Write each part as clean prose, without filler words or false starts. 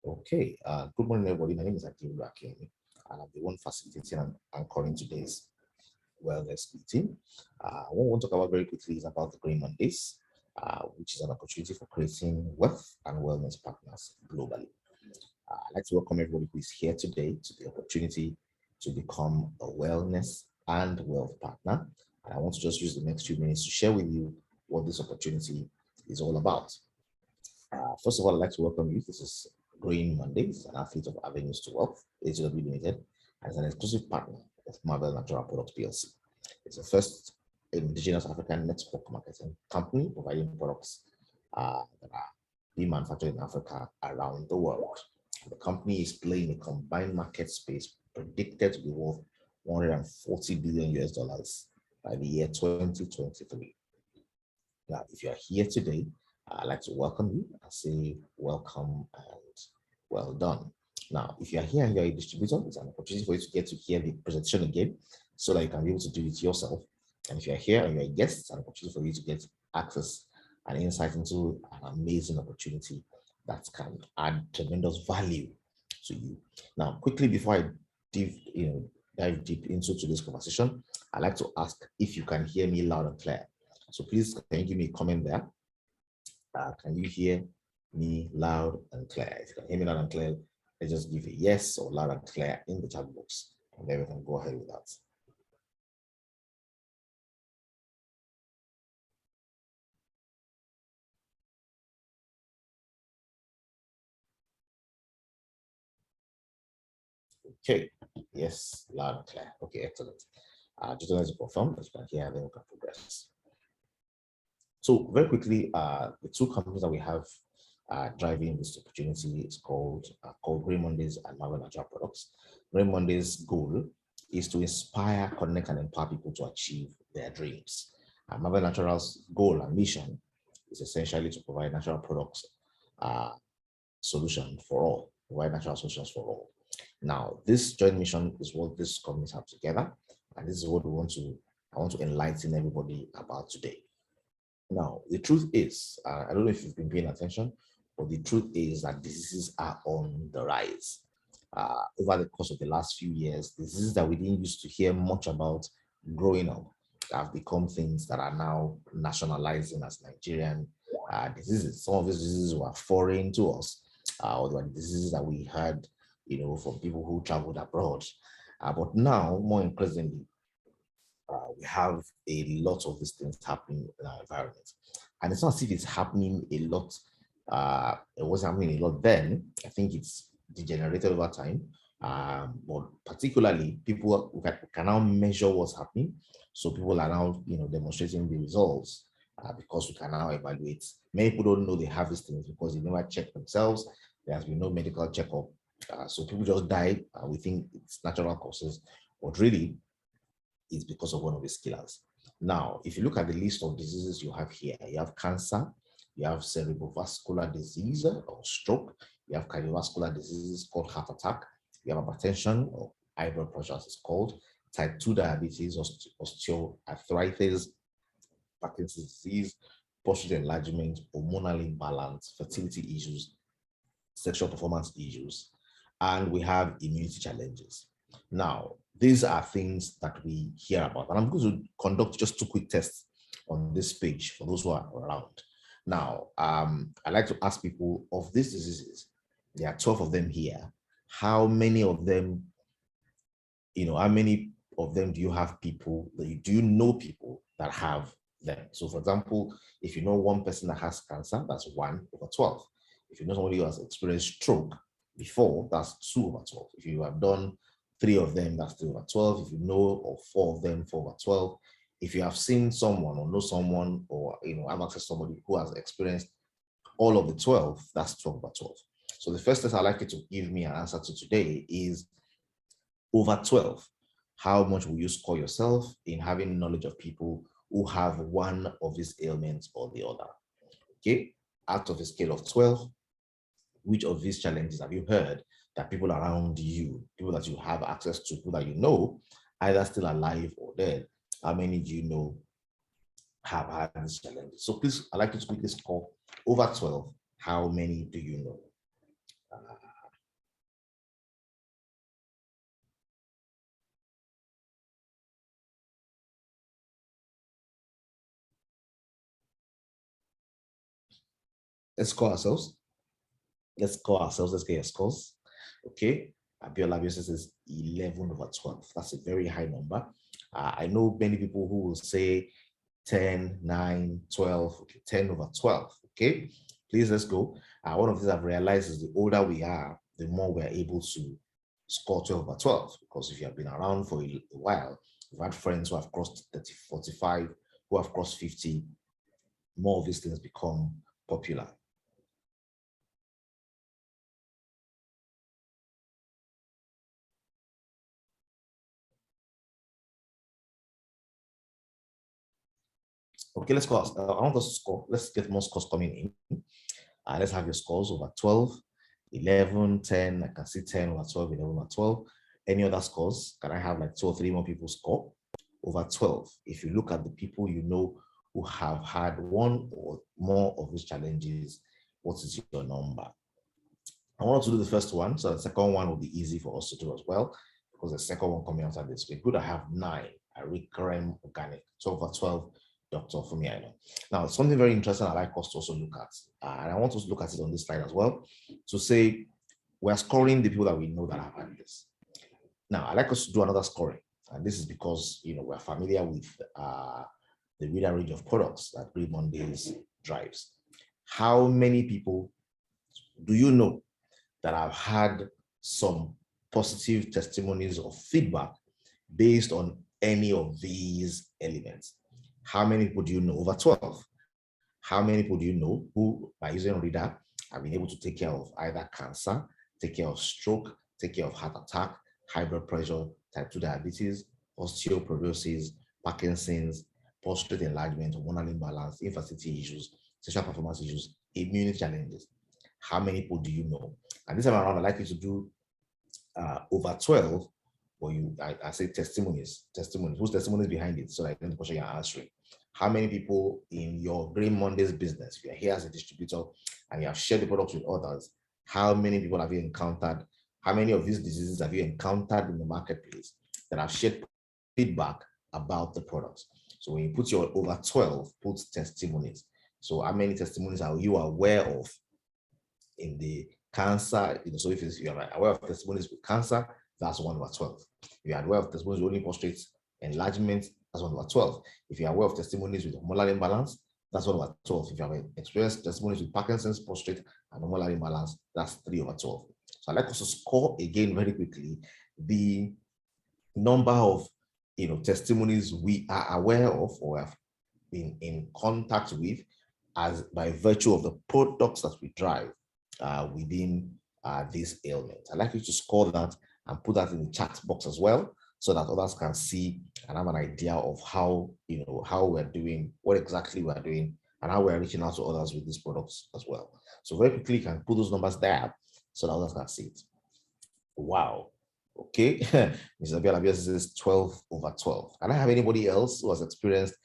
Okay, good morning, everybody. My name is Untitled Chapter, and I'm the one facilitating and anchoring today's wellness meeting. What we want to talk about very quickly is about the Green Mondays, which is an opportunity for creating wealth and wellness partners globally. I'd like to welcome everybody who is here today to the opportunity to become a wellness and wealth partner. And I want to just use the next few minutes to share with you what this opportunity is all about. First of all, I'd like to welcome you. This is Green Mondays, an affiliate of Avenues to Wealth, HW Limited, as an exclusive partner of Marvel Natural Products PLC. It's the first indigenous African network marketing company providing products that are being manufactured in Africa around the world. The company is playing a combined market space predicted to be worth 140 billion US dollars by the year 2023. Now, if you are here today, I'd like to welcome you and say welcome and well done. Now, if you are here and you're a distributor, it's an opportunity for you to get to hear the presentation again so that you can be able to do it yourself. And if you're here and you're a guest, it's an opportunity for you to get access and insight into an amazing opportunity that can add tremendous value to you. Now, quickly before I dive deep into today's conversation, I'd like to ask if you can hear me loud and clear. So please, can you give me a comment there? Can you hear me loud and clear? If you can hear me loud and clear, let's just give a yes or loud and clear in the chat box, and then we can go ahead with that. Okay, yes, loud and clear. Okay, excellent. Just wanted to confirm that you can hear, then we can progress. So very quickly, the two companies that we have driving this opportunity is called Green Mondays and Marvel Natural Products. Green Mondays' goal is to inspire, connect, and empower people to achieve their dreams. Marvel Natural's goal and mission is essentially to provide natural products solution for all, provide natural solutions for all. Now, this joint mission is what these companies have together, and this is what I want to enlighten everybody about today. Now, the truth is, I don't know if you've been paying attention, but the truth is that diseases are on the rise. Over the course of the last few years, diseases that we didn't used to hear much about growing up have become things that are now nationalizing as Nigerian diseases. Some of these diseases were foreign to us, or were diseases that we had, from people who traveled abroad. But now, more increasingly, we have a lot of these things happening in our environment. And it's not as if it's happening a lot. It wasn't happening a lot then. I think it's degenerated over time. But particularly, people can now measure what's happening. So people are now, demonstrating the results because we can now evaluate. Many people don't know they have these things because they never check themselves. There has been no medical checkup. So people just die. We think it's natural causes, but really, it's because of one of these killers. Now, if you look at the list of diseases you have here, you have cancer, you have cerebral vascular disease or stroke, you have cardiovascular diseases called heart attack, you have hypertension or high blood pressure as it's called, type 2 diabetes, osteoarthritis, Parkinson's disease, prostate enlargement, hormonal imbalance, fertility issues, sexual performance issues, and we have immunity challenges. Now, these are things that we hear about, and I'm going to conduct just 2 quick tests on this page for those who are around. Now, I'd like to ask people of these diseases, there are 12 of them here. How many of them, how many of them do you have people, do you know people that have them? So for example, if you know one person that has cancer, that's 1/12. If you know somebody who has experienced stroke before, that's 2/12. If you have done 3 of them, that's 3/12. If you know of 4 of them, 4/12. If you have seen someone or know someone or have access to somebody who has experienced all of the 12, that's 12/12. So the first test I'd like you to give me an answer to today is over 12. How much will you score yourself in having knowledge of people who have one of these ailments or the other? Okay, out of a scale of 12, which of these challenges have you heard that people around you, people that you have access to, people that you know, either still alive or dead, how many do you know have had these challenges? So please, I'd like you to quickly score over 12. How many do you know? Let's score ourselves. Let's score ourselves. Let's get your scores. Okay. Abiola says 11 over 12. That's a very high number. I know many people who will say 10, 9, 12, okay, 10 over 12. Okay. Please, let's go. One of the things I've realized is the older we are, the more we're able to score 12 over 12. Because if you have been around for a while, you've had friends who have crossed 30, 45, who have crossed 50, more of these things become popular. Okay, let's go. I want us to score. Let's get more scores coming in. Let's have your scores over 12, 11, 10. I can see 10 over 12, 11 over 12. Any other scores? Can I have like 2 or 3 more people score over 12? If you look at the people you know who have had one or more of these challenges, what is your number? I want to do the first one, so the second one will be easy for us to do as well, because the second one coming after this week. Good, I have 9, a recurrent organic, 12 over 12, Dr. Fumiaino. Now, something very interesting I like us to also look at, and I want us to look at it on this slide as well, to say we're scoring the people that we know that have had this. Now, I like us to do another scoring, and this is because we're familiar with the wider range of products that Green Mondays drives. How many people do you know that I've had some positive testimonies or feedback based on any of these elements? How many people do you know? Over 12. How many people do you know who, by using Reader, have been able to take care of either cancer, take care of stroke, take care of heart attack, high blood pressure, type 2 diabetes, osteoporosis, Parkinson's, prostate enlargement, hormonal imbalance, infertility issues, sexual performance issues, immunity challenges? How many people do you know? And this time around, I'd like you to do over 12, or I say testimonies, whose testimonies behind it, so that I know the question you're answering. How many people in your Green Mondays business, if you're here as a distributor and you have shared the products with others, how many people have you encountered? How many of these diseases have you encountered in the marketplace that have shared feedback about the products? So when you put your over 12, put testimonies. So how many testimonies are you aware of in the cancer? So if you are aware of testimonies with cancer, that's 1 over 12. If you are aware of testimonies with only prostate enlargement, that's 1 over 12. If you are aware of testimonies with hormonal imbalance, that's 1 over 12. If you have experienced testimonies with Parkinson's, prostate, and hormonal imbalance, that's 3 over 12. So I'd like us to score again very quickly the number of testimonies we are aware of or have been in contact with as by virtue of the products that we drive within this ailment. I'd like you to score that and put that in the chat box as well, so that others can see and have an idea of how how we're doing, what exactly we're doing, and how we're reaching out to others with these products as well. So very quickly, you can put those numbers there so that others can see it. Wow. Okay. Mr. Abiola says 12 over 12. Can I have anybody else who has experienced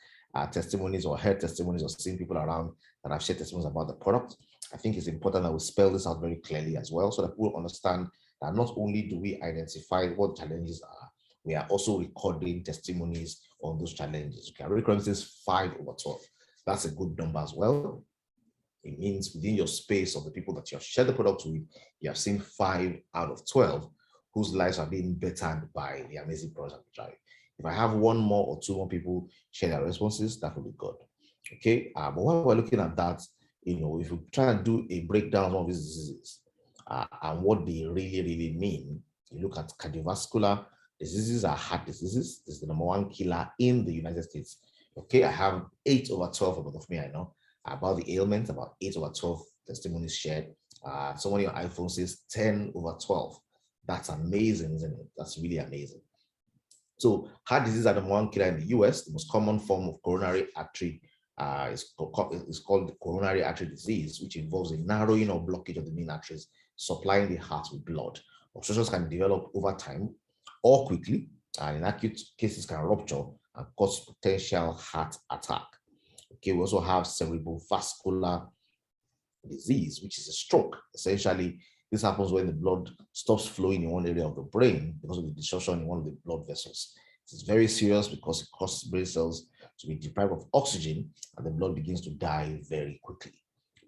testimonies or heard testimonies or seen people around that have shared testimonies about the product? I think it's important that we spell this out very clearly as well, so that people understand that not only do we identify what challenges are, we are also recording testimonies on those challenges. Okay, recording says 5 over 12. That's a good number as well. It means within your space of the people that you have shared the product with, you have seen 5 out of 12 whose lives are being bettered by the amazing product we drive. If I have 1 more or 2 more people share their responses, that will be good. Okay, but while we're looking at that, if you try and do a breakdown of all these diseases and what they really mean, you look at cardiovascular diseases are heart diseases. This is the #1 killer in the United States. Okay, I have 8 over 12 about me, I know, about the ailment, about 8 over 12 testimonies shared. Someone on your iPhone says 10 over 12. That's amazing, isn't it? That's really amazing. So heart disease are the #1 killer in the US. The most common form of coronary artery is called coronary artery disease, which involves a narrowing or blockage of the main arteries supplying the heart with blood. Obstructions can develop over time or quickly, and in acute cases can rupture and cause potential heart attack. Okay, we also have cerebral vascular disease, which is a stroke. Essentially, this happens when the blood stops flowing in one area of the brain because of the disruption in one of the blood vessels. It's very serious because it causes brain cells to be deprived of oxygen and the blood begins to die very quickly.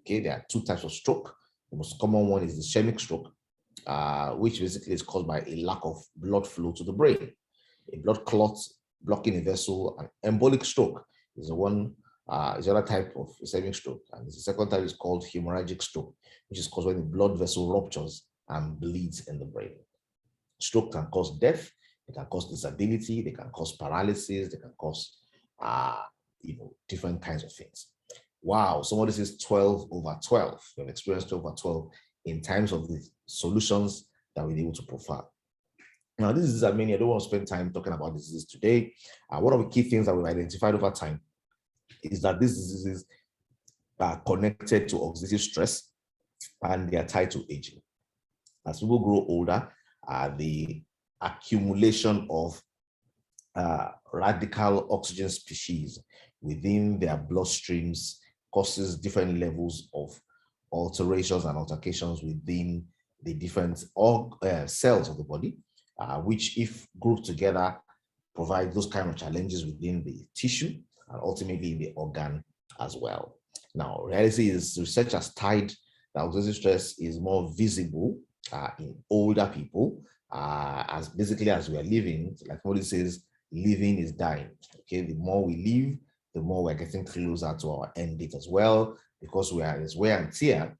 Okay, there are two types of stroke. The most common one is the ischemic stroke, which basically is caused by a lack of blood flow to the brain. A blood clot blocking a vessel. An embolic stroke is is another type of ischemic stroke, and the second type is called hemorrhagic stroke, which is caused when the blood vessel ruptures and bleeds in the brain. Stroke can cause death, it can cause disability, they can cause paralysis, they can cause different kinds of things. Wow, somebody says 12 over 12. We've experienced 12 over 12 in times of the solutions that we're able to provide. Now, diseases are many. I don't want to spend time talking about diseases today. One of the key things that we've identified over time is that these diseases are connected to oxidative stress and they are tied to aging. As people grow older, the accumulation of radical oxygen species within their bloodstreams causes different levels of alterations and altercations within the different cells of the body, which, if grouped together, provide those kind of challenges within the tissue and ultimately the organ as well. Now, reality is research has tied that oxidative stress is more visible in older people, as basically as we are living, like what it says, living is dying. Okay, the more we live, the more we're getting closer to our end date as well, because there's wear and tear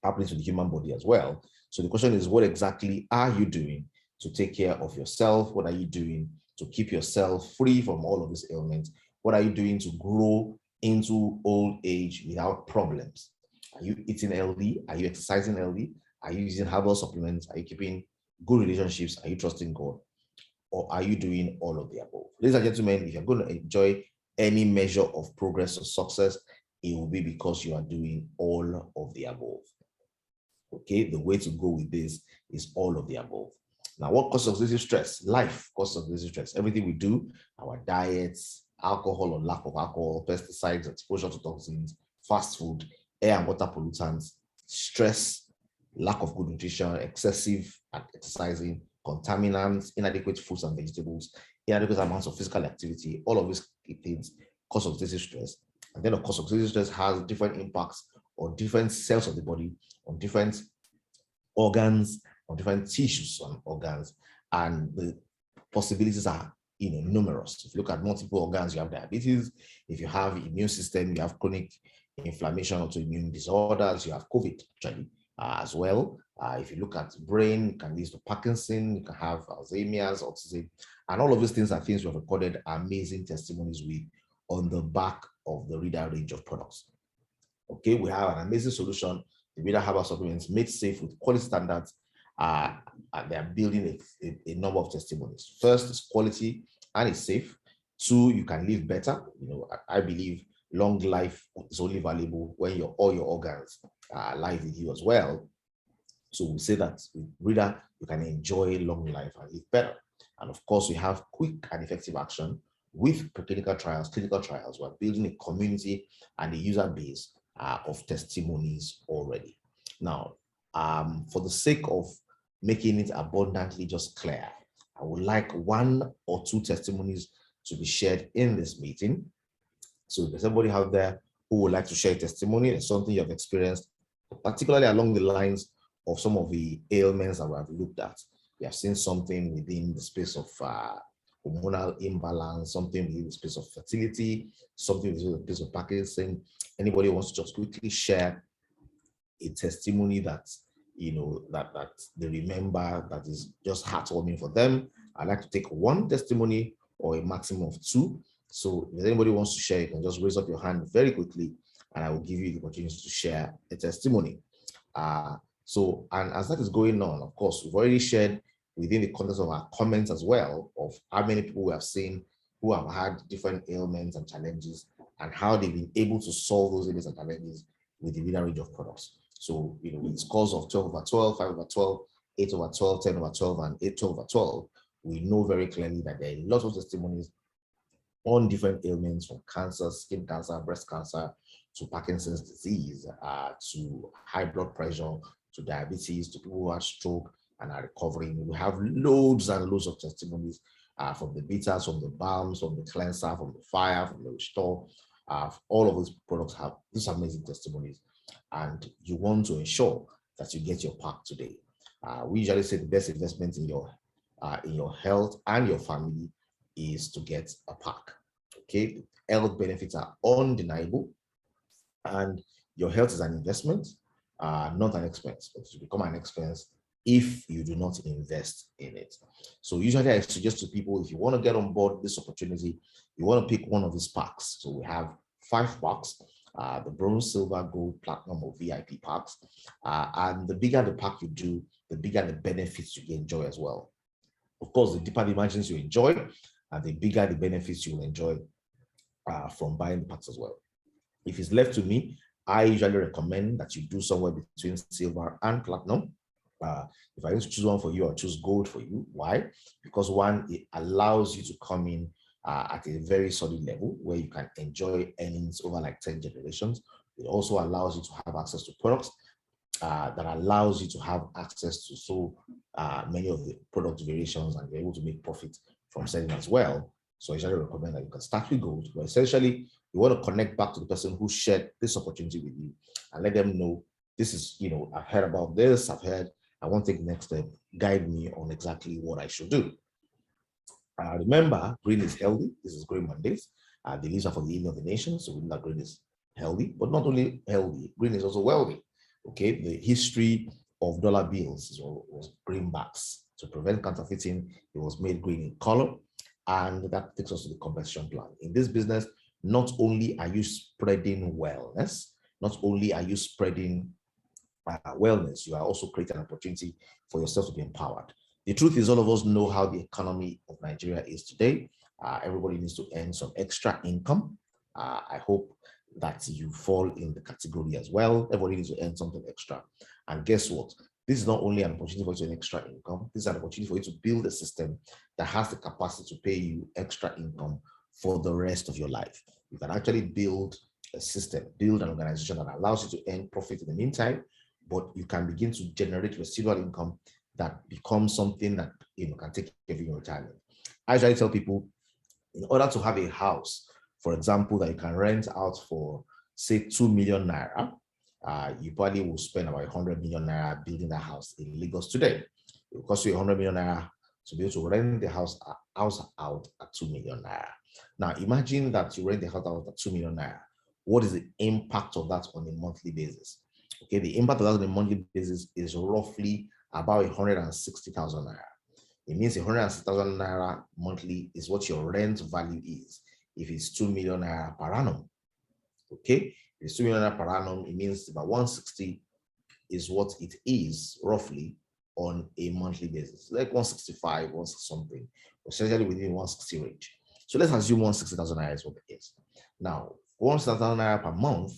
happening to the human body as well. So the question is, what exactly are you doing to take care of yourself? What are you doing to keep yourself free from all of these ailments? What are you doing to grow into old age without problems? Are you eating healthy? Are you exercising healthy? Are you using herbal supplements? Are you keeping good relationships? Are you trusting God? Or are you doing all of the above? Ladies and gentlemen, if you're going to enjoy any measure of progress or success, it will be because you are doing all of the above. Okay, the way to go with this is all of the above. Now, what causes oxidative stress? Life causes oxidative stress. Everything we do, our diets, alcohol or lack of alcohol, pesticides, exposure to toxins, fast food, air and water pollutants, stress, lack of good nutrition, excessive exercising, contaminants, inadequate fruits and vegetables, inadequate amounts of physical activity, all of these things cause oxidative stress. And then, of course, oxidative stress has different impacts on different cells of the body, on different organs, on different tissues on organs, and the possibilities are numerous. If you look at multiple organs, you have diabetes. If you have immune system, you have chronic inflammation, autoimmune disorders, you have COVID actually as well. If you look at brain, it can lead to Parkinson, you can have Alzheimer's, autism, and all of these things are things we have recorded amazing testimonies with on the back of the Reader range of products. Okay, we have an amazing solution. The Reader Herbal Supplements made safe with quality standards. And they are building a number of testimonies. First, it's quality and it's safe. Two, you can live better. I believe long life is only valuable when all your organs are alive with you as well. So we say that with Reader, you can enjoy long life and live better. And of course, we have quick and effective action with preclinical trials, clinical trials. We're building a community and a user base of testimonies already. Now, for the sake of making it abundantly just clear, I would like 1 or 2 testimonies to be shared in this meeting. So if there's somebody out there who would like to share a testimony and something you have experienced, particularly along the lines of some of the ailments that we have looked at. We have seen something within the space of hormonal imbalance, something within the space of fertility, something within the space of Parkinson. Anybody wants to just quickly share a testimony that that they remember, that is just heartwarming for them. I'd like to take 1 testimony or a maximum of 2. So if anybody wants to share, you can just raise up your hand very quickly and I will give you the opportunity to share a testimony. And as that is going on, of course, we've already shared within the context of our comments as well of how many people we have seen who have had different ailments and challenges and how they've been able to solve those ailments and challenges with the Reader range of products. So, with scores of 12 over 12, 5 over 12, 8 over 12, 10 over 12, and 8 12 over 12, we know very clearly that there are lots of testimonies on different ailments, from cancer, skin cancer, breast cancer, to Parkinson's disease, to high blood pressure, to diabetes, to people who have stroke and are recovering. We have loads and loads of testimonies from the bitters, from the balms, from the cleanser, from the fire, from the restore. All of these products have these amazing testimonies. and you want to ensure that you get your pack today. We usually say the best investment in your health and your family is to get a pack. Okay, health benefits are undeniable, and your health is an investment, not an expense. But it will become an expense if you do not invest in it. So usually I suggest to people, if you want to get on board this opportunity, you want to pick one of these packs. So we have 5 packs, the bronze, silver, gold, platinum, or VIP packs. And the bigger the pack you do, the bigger the benefits you enjoy as well. Of course, the deeper the margins you enjoy, and the bigger the benefits you will enjoy from buying the packs as well. If it's left to me, I usually recommend that you do somewhere between silver and platinum. If I need to choose one for you, I'll choose gold for you. Why? Because one, it allows you to come in at a very solid level where you can enjoy earnings over like 10 generations. It also allows you to have access to products that allows you to have access to so many of the product variations, and be able to make profit from selling as well. So I usually recommend that you can start with gold, but essentially you want to connect back to the person who shared this opportunity with you and let them know, this is, I've heard about this, I want to take the next step, guide me on exactly what I should do. Remember, green is healthy. This is Green Mondays. The leaves are for the healing of the nation, so we know that green is healthy, but not only healthy, green is also wealthy. Okay, the history of dollar bills was greenbacks. To prevent counterfeiting, it was made green in color, and that takes us to the conversion plan. In this business, not only are you spreading wellness, not only are you spreading wellness, you are also creating an opportunity for yourself to be empowered. The truth is, all of us know how the economy of Nigeria is today. Everybody needs to earn some extra income. I hope that you fall in the category as well. Everybody needs to earn something extra. And guess what? This is not only an opportunity for you to earn extra income, this is an opportunity for you to build a system that has the capacity to pay you extra income for the rest of your life. You can actually build a system, build an organization that allows you to earn profit in the meantime, but you can begin to generate residual income that becomes something that can take care of your retirement. I usually tell people, in order to have a house, for example, that you can rent out for, say, 2 million naira, you probably will spend about 100 million naira building that house in Lagos today. It will cost you 100 million naira to be able to rent the house out at 2 million naira. Now, imagine that you rent the house out at 2 million naira. What is the impact of that on a monthly basis? Okay, the impact of that on a monthly basis is roughly about 160,000 naira. It means 160,000 naira monthly is what your rent value is if it's 2 million naira per annum. Okay, if it's 2 million naira per annum, it means about 160 is what it is roughly on a monthly basis, like 165, 160 something, essentially within 160 range. So let's assume 160,000 naira is what it is. Now, 160,000 naira per month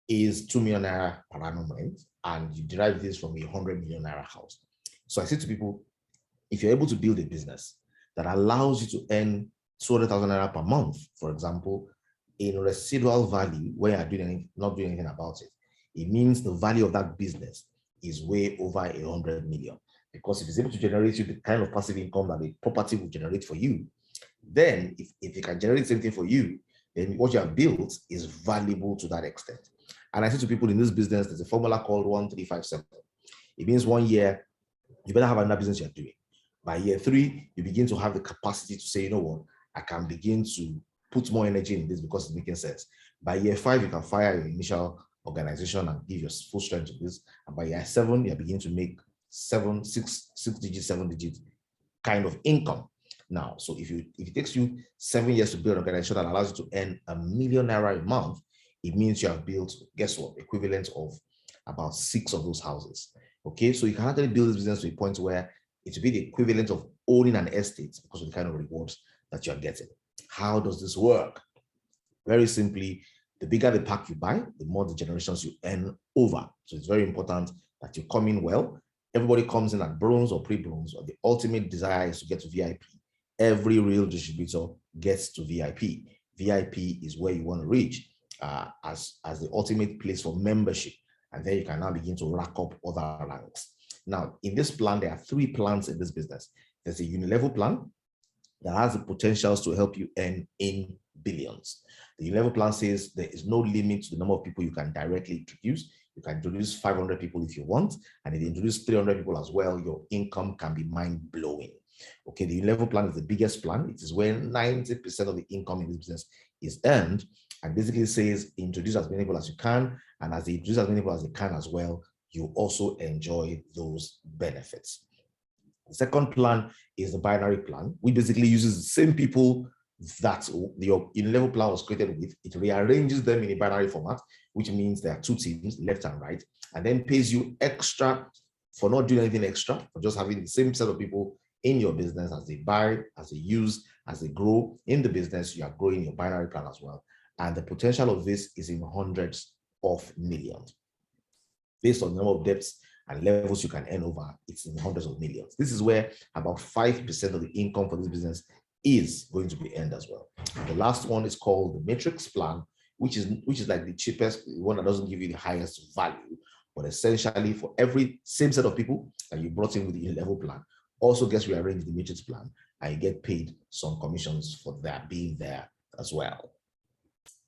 is 2 million naira per annum rent, and you derive this from a 100 million naira house. So I say to people, if you're able to build a business that allows you to earn 200,000 naira per month, for example, in residual value, where you're not doing anything about it, it means the value of that business is way over 100 million. Because if it's able to generate you the kind of passive income that the property will generate for you, then if it can generate something for you, then what you have built is valuable to that extent. And I say to people, in this business, there's a formula called 1357. It means 1 year, you better have another business you're doing. By year 3, you begin to have the capacity to say, you know what, I can begin to put more energy in this because it's making sense. By year 5, you can fire your initial organization and give your full strength to this. And by year 7, you begin to make 7 digit kind of income. Now, so if it takes you 7 years to build an organization that allows you to earn ₦1 million a month, it means you have built, guess what, equivalent of about 6 of those houses. Okay, so you can actually build this business to a point where it will be the equivalent of owning an estate because of the kind of rewards that you're getting. How does this work? Very simply, the bigger the pack you buy, the more the generations you earn over. So it's very important that you come in well. Everybody comes in at bronze or pre-bronze, or the ultimate desire is to get to VIP. Every real distributor gets to VIP. VIP is where you want to reach as the ultimate place for membership. And then you can now begin to rack up other ranks. Now, in this plan, there are 3 plans in this business. There's a unilevel plan that has the potentials to help you earn in billions. The level plan says there is no limit to the number of people you can directly introduce. You can introduce 500 people if you want, and if you introduce 300 people as well, your income can be mind-blowing. Okay, the level plan is the biggest plan. It is where 90% of the income in this business is earned, and basically says introduce as many people as you can, and as they introduce as many people as they can as well, you also enjoy those benefits. The second plan is the binary plan, which basically uses the same people that your in-level plan was created with. It rearranges them in a binary format, which means there are two teams, left and right, and then pays you extra for not doing anything extra, for just having the same set of people in your business. As they buy, as they use, as they grow in the business, you are growing your binary plan as well. And the potential of this is in hundreds of millions. Based on the number of depths and levels you can earn over, it's in hundreds of millions. This is where about 5% of the income for this business is going to be earned as well. The last one is called the matrix plan, which is like the cheapest, one that doesn't give you the highest value, but essentially for every same set of people that you brought in with the level plan, also gets rearranged the matrix plan, and you get paid some commissions for that being there as well.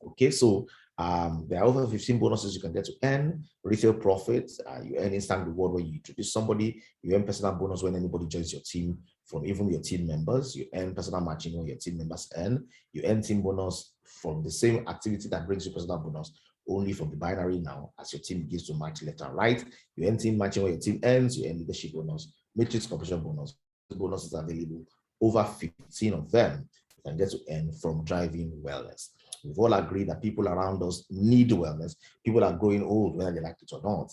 Okay, so there are over 15 bonuses you can get to earn. Retail profits, you earn instant reward when you introduce somebody. You earn personal bonus when anybody joins your team, from even your team members. You earn personal matching when your team members earn. You earn team bonus from the same activity that brings you personal bonus, only from the binary now, as your team begins to match left and right. You earn team matching when your team ends. You earn leadership bonus, matrix completion bonus. Bonuses are available, over 15 of them you can get to earn from driving wellness. We've all agreed that people around us need wellness. People are growing old, whether they like it or not,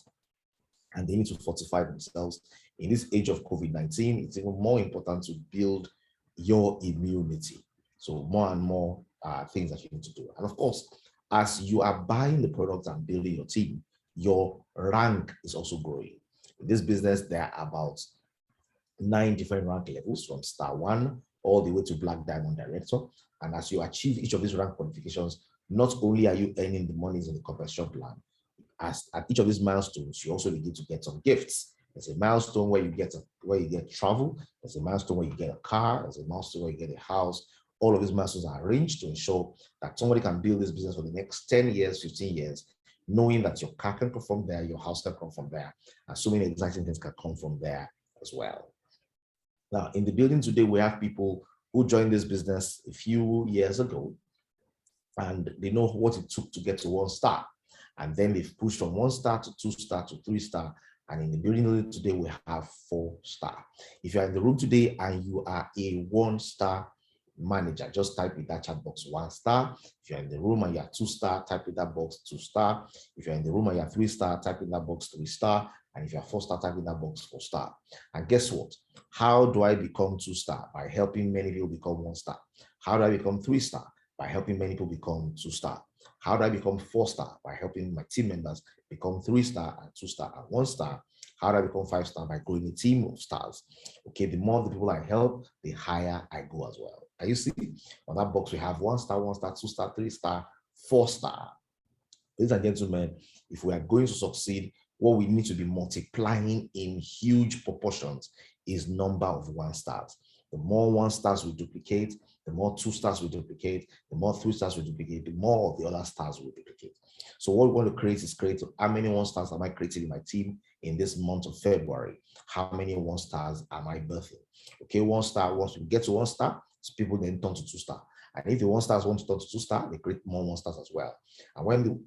and they need to fortify themselves. In this age of COVID-19, it's even more important to build your immunity. So more and more things that you need to do. And of course, as you are buying the product and building your team, your rank is also growing. In this business, there are about 9 different rank levels, from star 1 all the way to black diamond director. And as you achieve each of these rank qualifications, not only are you earning the monies in the compensation plan, as at each of these milestones, you also begin to get some gifts. There's a milestone where you get travel. There's a milestone where you get a car. There's a milestone where you get a house. All of these milestones are arranged to ensure that somebody can build this business for the next 10 years, 15 years, knowing that your car can come from there, your house can come from there, and so many exciting things can come from there as well. Now, in the building today, we have people who joined this business a few years ago, and they know what it took to get to 1 star. And then they've pushed from 1 star to 2 star to 3 star. And in the building today, we have 4 star. If you're in the room today and you are a 1 star manager, just type in that chat box 1 star. If you're in the room and you're 2 star, type in that box 2 star. If you're in the room and you're 3 star, type in that box 3 star. And if you're 4 star, type in that box 4 star. And guess what? How do I become 2 star? By helping many people become 1 star. How do I become 3 star? By helping many people become 2 star. How do I become 4 star? By helping my team members become 3 star and 2 star and 1 star. How do I become 5 star? By growing a team of stars. Okay, the more the people I help, the higher I go as well. Are you see? On that box, we have 1 star, 1 star, 2 star, 3 star, 4 star. Ladies and gentlemen, if we are going to succeed, what we need to be multiplying in huge proportions is number of 1 stars. The more 1 stars we duplicate, the more 2 stars we duplicate, the more 3 stars we duplicate, the more of the other stars we duplicate. So what we want to create is how many 1 stars am I creating in my team in this month of February? How many 1 stars am I birthing? Okay, 1 star, once we get to 1 star, so people then turn to 2 star. And if the 1 stars want to turn to 2 star, they create more 1 stars as well. And when the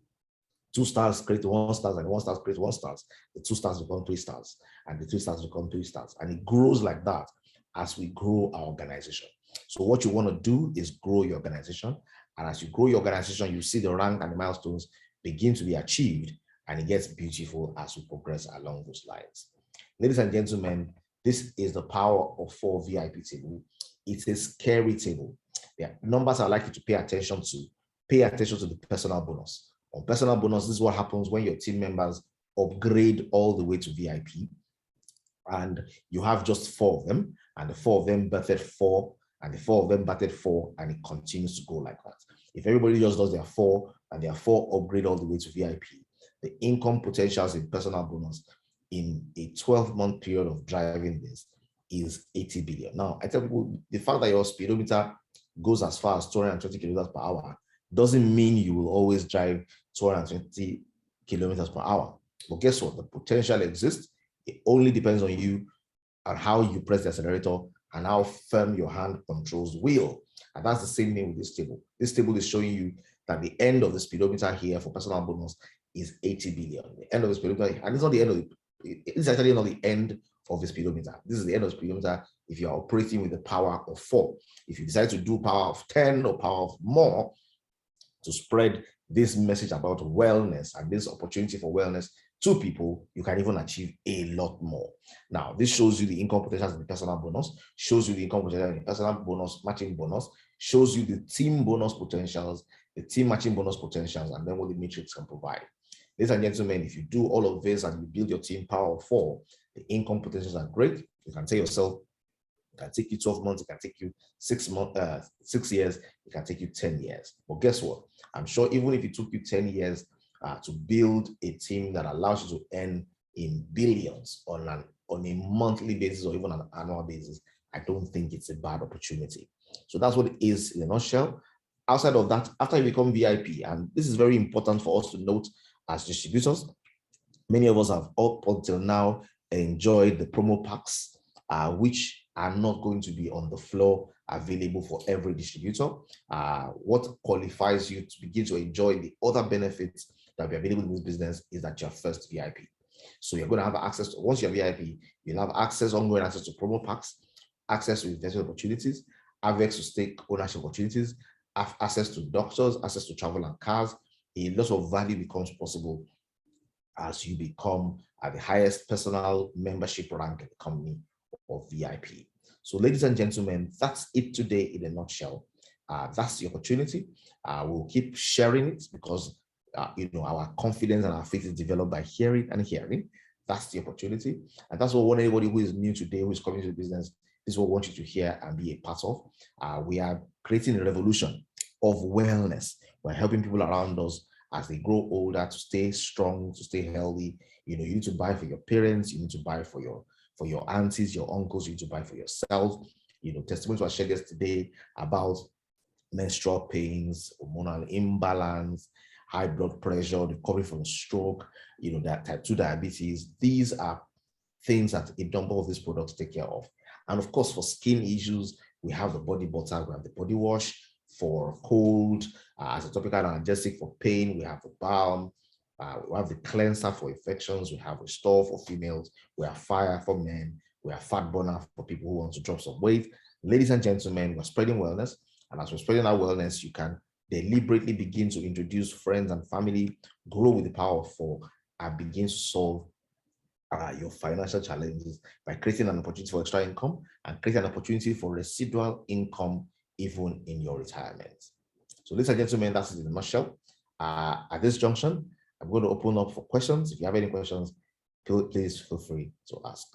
2 stars create 1 stars and 1 stars create 1 stars, the 2 stars become 3 stars, and the 3 stars become 3 stars. And it grows like that as we grow our organization. So what you want to do is grow your organization. And as you grow your organization, you see the rank and the milestones begin to be achieved, and it gets beautiful as we progress along those lines. Ladies and gentlemen, this is the power of 4 VIP table. It's a scary table. Yeah, numbers I'd like you to pay attention to. Pay attention to the personal bonus. On personal bonus, this is what happens when your team members upgrade all the way to VIP. And you have just 4 of them, and the 4 of them birthed 4, and the 4 of them birthed 4, and it continues to go like that. If everybody just does their 4, and their 4 upgrade all the way to VIP, the income potentials in personal bonus in a 12-month period of driving this is 80 billion. Now, I tell people, the fact that your speedometer goes as far as 220 kilometers per hour doesn't mean you will always drive 220 kilometers per hour. But guess what? The potential exists. It only depends on you and how you press the accelerator and how firm your hand controls the wheel. And that's the same thing with this table. This table is showing you that the end of the speedometer here for personal bonus is 80 billion. The end of the speedometer, and it's not the end of it's actually not the end of the speedometer. This is the end of the speedometer if you are operating with the power of 4. If you decide to do power of 10 or power of more to spread this message about wellness and this opportunity for wellness to people, you can even achieve a lot more. Now, this shows you the income potentials in the personal bonus, shows you the income potential in the personal bonus, matching bonus, shows you the team bonus potentials, the team matching bonus potentials, and then what the matrix can provide. Ladies and gentlemen, if you do all of this and you build your team power of 4, the income potentials are great. You can tell yourself, it can take you 12 months, it can take you 6 years, it can take you 10 years. But guess what? I'm sure even if it took you 10 years to build a team that allows you to earn in billions on a monthly basis or even an annual basis, I don't think it's a bad opportunity. So that's what it is in a nutshell. Outside of that, after you become VIP, and this is very important for us to note as distributors, many of us have up until now enjoyed the promo packs, which are not going to be on the floor available for every distributor. What qualifies you to begin to enjoy the other benefits that will be available in this business is that you're first VIP. So you're going to have access to, once you're VIP, you'll have ongoing access to promo packs, access to investment opportunities, access to stake ownership opportunities, access to doctors, access to travel and cars. A lot of value becomes possible as you become at the highest personal membership rank in the company of VIP. So ladies and gentlemen, that's it today in a nutshell. That's the opportunity. We'll keep sharing it because our confidence and our faith is developed by hearing and hearing. That's the opportunity. And that's what I want anybody who is new today, who is coming to the business, this is what I want you to hear and be a part of. We are creating a revolution of wellness. We're helping people around us as they grow older to stay strong, to stay healthy. You need to buy for your parents, you need to buy for your aunties, your uncles, you need to buy for yourself. Testimonies were shared yesterday about menstrual pains, hormonal imbalance, high blood pressure, recovery from stroke, that type 2 diabetes. These are things that a number of these products take care of. And of course, for skin issues, we have the body butter, we have the body wash. For cold, as a topical analgesic. For pain, we have the balm. We have the cleanser for infections. We have Restore for females. We have Fire for men. We have Fat Burner for people who want to drop some weight. Ladies and gentlemen, we're spreading wellness. And as we're spreading our wellness, you can deliberately begin to introduce friends and family, grow with the power of 4, and begin to solve your financial challenges by creating an opportunity for extra income and creating an opportunity for residual income even in your retirement. So ladies and gentlemen, that's it in a nutshell. At this junction, I'm going to open up for questions. If you have any questions, please feel free to ask.